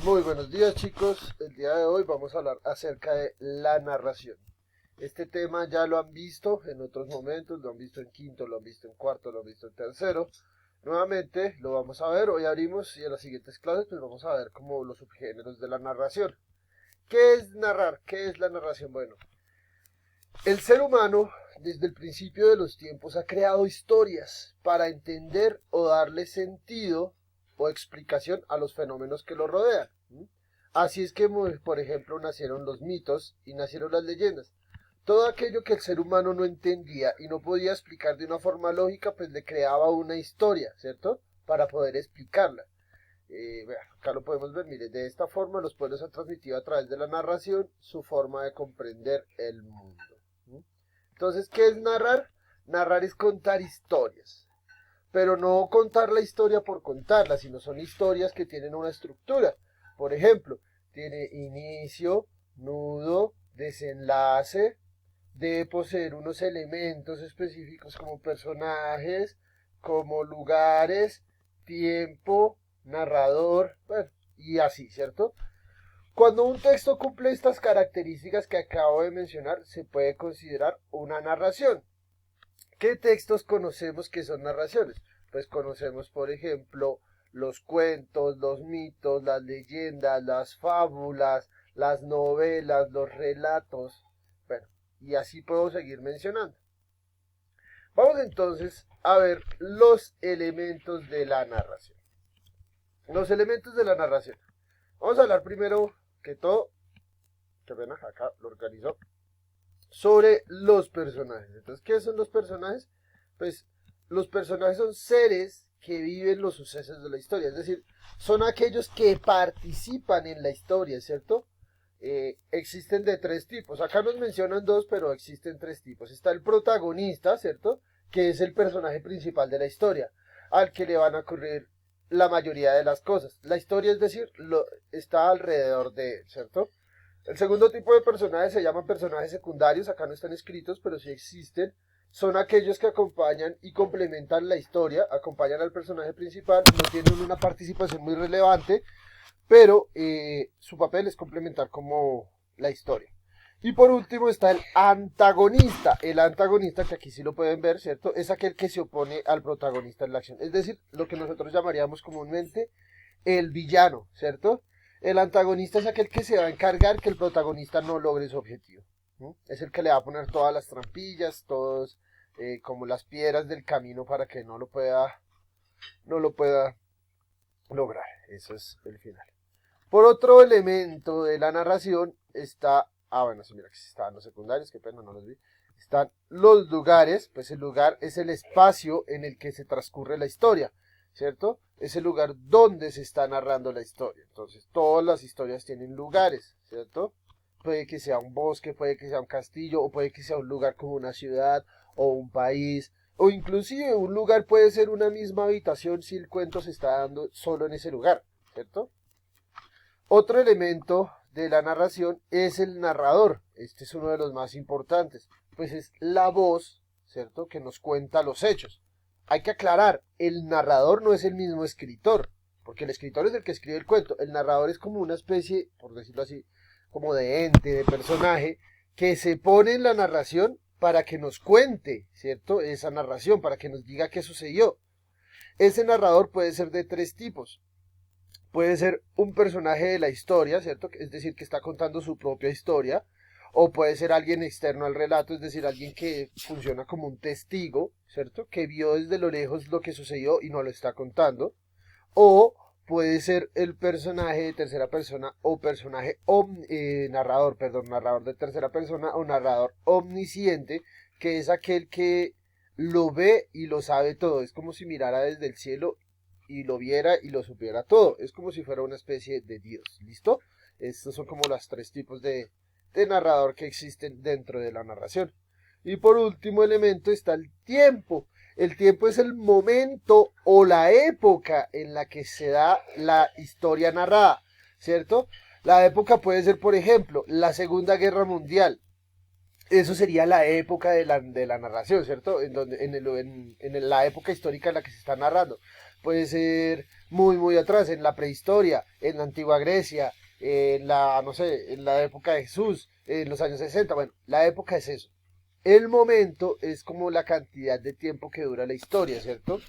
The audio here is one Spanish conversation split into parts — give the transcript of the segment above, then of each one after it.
Muy buenos días chicos, el día de hoy vamos a hablar acerca de la narración. Este tema ya lo han visto en otros momentos, lo han visto en quinto, lo han visto en cuarto, lo han visto en tercero. Nuevamente lo vamos a ver, hoy abrimos y en las siguientes clases pues vamos a ver como los subgéneros de la narración. ¿Qué es narrar? ¿Qué es la narración? Bueno, el ser humano desde el principio de los tiempos ha creado historias para entender o darle sentido o explicación a los fenómenos que lo rodean. Así es que, por ejemplo, nacieron los mitos y nacieron las leyendas. Todo aquello que el ser humano no entendía y no podía explicar de una forma lógica, pues le creaba una historia, ¿cierto? Para poder explicarla. Acá lo podemos ver, mire, de esta forma los pueblos han transmitido a través de la narración su forma de comprender el mundo. Entonces, ¿qué es narrar? Narrar es contar historias, pero no contar la historia por contarla, sino son historias que tienen una estructura. Por ejemplo, tiene inicio, nudo, desenlace, debe poseer unos elementos específicos como personajes, como lugares, tiempo, narrador, bueno, y así, ¿cierto? Cuando un texto cumple estas características que acabo de mencionar, se puede considerar una narración. ¿Qué textos conocemos que son narraciones? Pues conocemos, por ejemplo, los cuentos, los mitos, las leyendas, las fábulas, las novelas, los relatos, bueno, y así puedo seguir mencionando. Vamos entonces a ver los elementos de la narración. Los elementos de la narración. Vamos a hablar primero que todo, que ven acá lo organizo, sobre los personajes. Entonces, ¿qué son los personajes? Pues los personajes son seres que viven los sucesos de la historia, es decir, son aquellos que participan en la historia, ¿cierto? Existen de tres tipos, acá nos mencionan dos, pero existen tres tipos. Está el protagonista, ¿cierto? Que es el personaje principal de la historia, al que le van a ocurrir la mayoría de las cosas. La historia, es decir, está alrededor de él, ¿cierto? El segundo tipo de personajes se llaman personajes secundarios, acá no están escritos, pero sí existen. Son aquellos que acompañan y complementan la historia, acompañan al personaje principal, no tienen una participación muy relevante, pero su papel es complementar como la historia. Y por último está el antagonista. El antagonista, que aquí sí lo pueden ver, ¿cierto? Es aquel que se opone al protagonista en la acción. Es decir, lo que nosotros llamaríamos comúnmente el villano, ¿cierto? El antagonista es aquel que se va a encargar que el protagonista no logre su objetivo. Es el que le va a poner todas las trampillas, todos como las piedras del camino para que no lo pueda lograr. Eso es el final. Por otro elemento de la narración está, bueno, sí, mira que estaban los secundarios, qué pena, no los vi. Están los lugares, pues el lugar es el espacio en el que se transcurre la historia, ¿cierto? Es el lugar donde se está narrando la historia. Entonces, todas las historias tienen lugares, ¿cierto? Puede que sea un bosque, puede que sea un castillo, o puede que sea un lugar como una ciudad, o un país, o inclusive un lugar puede ser una misma habitación si el cuento se está dando solo en ese lugar, ¿cierto? Otro elemento de la narración es el narrador. Este es uno de los más importantes, pues es la voz, ¿cierto?, que nos cuenta los hechos. Hay que aclarar, el narrador no es el mismo escritor, porque el escritor es el que escribe el cuento. El narrador es como una especie, por decirlo así, como de ente, de personaje, que se pone en la narración para que nos cuente, ¿cierto?, esa narración, para que nos diga qué sucedió. Ese narrador puede ser de tres tipos. Puede ser un personaje de la historia, ¿cierto? Es decir, que está contando su propia historia. O puede ser alguien externo al relato, es decir, alguien que funciona como un testigo, ¿cierto? Que vio desde lo lejos lo que sucedió y no lo está contando. O puede ser el personaje de tercera persona o personaje narrador de tercera persona o narrador omnisciente, que es aquel que lo ve y lo sabe todo. Es como si mirara desde el cielo y lo viera y lo supiera todo. Es como si fuera una especie de Dios. ¿Listo? Estos son como los tres tipos de narrador que existen dentro de la narración. Y por último elemento está el tiempo. El tiempo es el momento o la época en la que se da la historia narrada, ¿cierto? La época puede ser, por ejemplo, la Segunda Guerra Mundial. eso sería la época de la narración, ¿cierto? La época histórica en la que se está narrando. Puede ser muy, muy atrás, en la prehistoria, en la antigua Grecia, no sé, en la época de Jesús, en los años 60. Bueno, la época es eso. El momento es como la cantidad de tiempo que dura la historia, ¿cierto?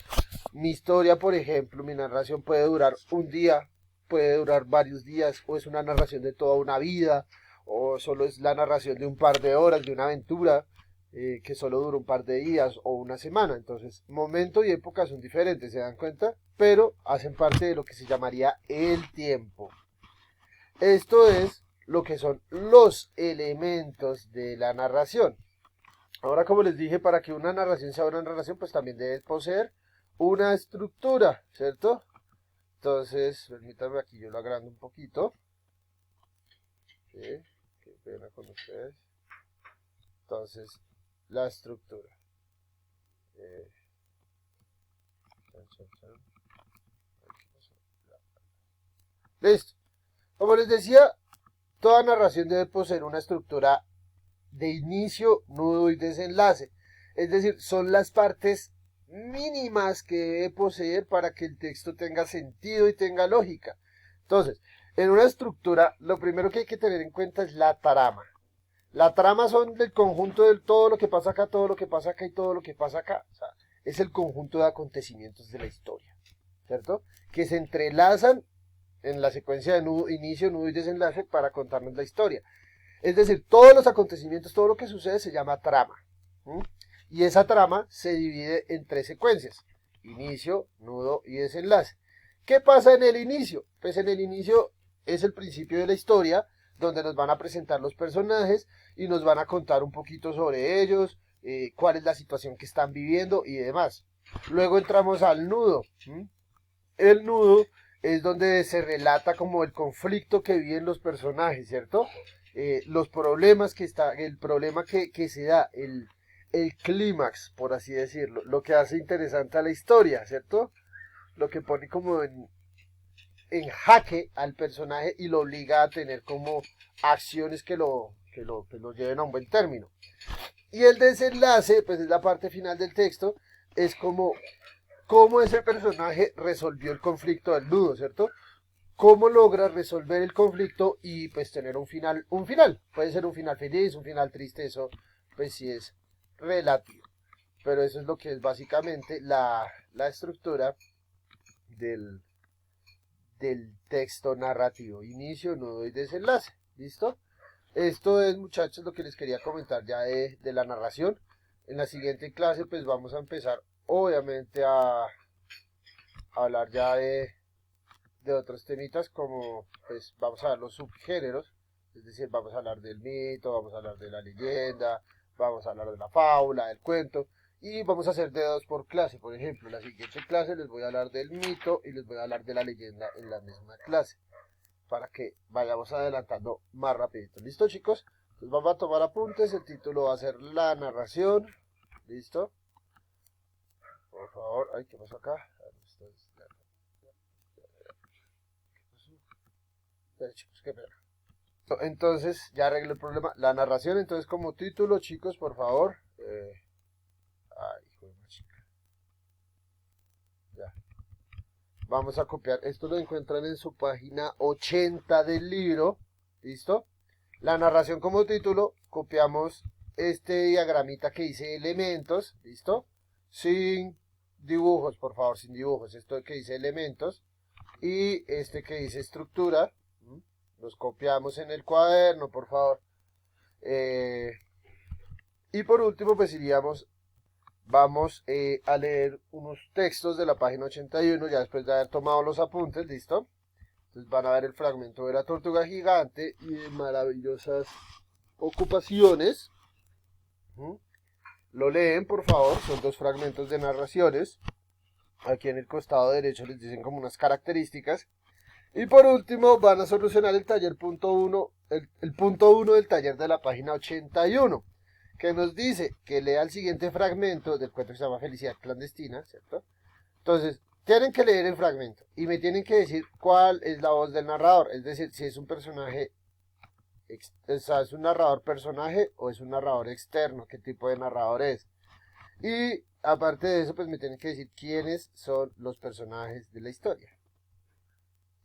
Mi historia, por ejemplo, mi narración puede durar un día, puede durar varios días, o es una narración de toda una vida, o solo es la narración de un par de horas, de una aventura, que solo dura un par de días o una semana. Entonces, momento y época son diferentes, ¿se dan cuenta? Pero hacen parte de lo que se llamaría el tiempo. Esto es lo que son los elementos de la narración. Ahora, como les dije, para que una narración sea una narración, pues también debe poseer una estructura, ¿cierto? Entonces, permítanme aquí, yo lo agrando un poquito. ¿Sí? Qué pena con ustedes. Entonces, la estructura. Listo. Como les decía, toda narración debe poseer una estructura de inicio, nudo y desenlace. Es decir, son las partes mínimas que debe poseer para que el texto tenga sentido y tenga lógica. Entonces, en una estructura, lo primero que hay que tener en cuenta es la trama. La trama son el conjunto de todo lo que pasa acá, todo lo que pasa acá y todo lo que pasa acá. O sea, es el conjunto de acontecimientos de la historia, ¿cierto? Que se entrelazan en la secuencia de nudo, inicio, nudo y desenlace para contarnos la historia. Es decir, todos los acontecimientos, todo lo que sucede se llama trama. Y esa trama se divide en 3 secuencias: inicio, nudo y desenlace. ¿Qué pasa en el inicio? Pues en el inicio es el principio de la historia, donde nos van a presentar los personajes y nos van a contar un poquito sobre ellos, cuál es la situación que están viviendo y demás. Luego entramos al nudo. El nudo es donde se relata como el conflicto que viven los personajes, ¿cierto? Los problemas el problema que se da, el clímax, por así decirlo, lo que hace interesante a la historia, ¿cierto? Lo que pone como en jaque al personaje y lo obliga a tener como acciones que lo lleven a un buen término. Y el desenlace, pues es la parte final del texto, es como cómo ese personaje resolvió el conflicto del nudo, ¿cierto? Cómo logra resolver el conflicto y pues tener un final. Puede ser un final feliz, un final triste, eso pues sí es relativo. Pero eso es lo que es básicamente la estructura del texto narrativo: inicio, nudo y desenlace. ¿Listo? Esto es, muchachos, lo que les quería comentar ya de la narración. En la siguiente clase pues vamos a empezar obviamente a hablar ya de otros temitas, como pues vamos a ver los subgéneros, es decir, vamos a hablar del mito, vamos a hablar de la leyenda, vamos a hablar de la fábula, del cuento, y vamos a hacer de 2 por clase. Por ejemplo, en la siguiente clase les voy a hablar del mito y les voy a hablar de la leyenda en la misma clase, para que vayamos adelantando más rapidito. ¿Listo, chicos? Entonces vamos a tomar apuntes. El título va a ser la narración. ¿Listo? Por favor. Ay, ¿qué pasó acá? Chicos, qué pena. Entonces, ya arreglé el problema. La narración, entonces, como título, chicos, por favor. Ay, hijo de chica. Ya. Vamos a copiar. Esto lo encuentran en su página 80 del libro. ¿Listo? La narración como título. Copiamos este diagramita que dice elementos. ¿Listo? Sin dibujos, por favor, sin dibujos. Esto que dice elementos. Y este que dice estructura. Los copiamos en el cuaderno, por favor. Y por último, pues vamos a leer unos textos de la página 81, ya después de haber tomado los apuntes, ¿listo? Entonces van a ver el fragmento de la tortuga gigante y de maravillosas ocupaciones. Lo leen, por favor, son 2 fragmentos de narraciones. Aquí en el costado derecho les dicen como unas características. Y por último van a solucionar el taller punto 1, el punto 1 del taller de la página 81, que nos dice que lea el siguiente fragmento del cuento que se llama Felicidad Clandestina, ¿cierto? Entonces, tienen que leer el fragmento y me tienen que decir cuál es la voz del narrador, es decir, si es un personaje o sea, ¿es un narrador personaje o es un narrador externo? ¿Qué tipo de narrador es? Y aparte de eso, pues me tienen que decir quiénes son los personajes de la historia.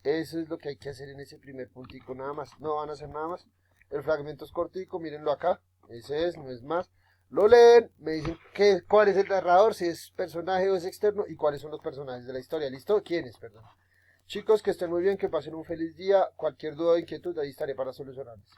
Eso es lo que hay que hacer en ese primer puntico nada más. No van a hacer nada más. El fragmento es cortico, mírenlo acá. Ese es, no es más. Lo leen, me dicen cuál es el narrador, si es personaje o es externo y cuáles son los personajes de la historia. ¿Listo? ¿Quiénes? Perdón. Chicos, que estén muy bien, que pasen un feliz día. Cualquier duda o inquietud, ahí estaré para solucionarles.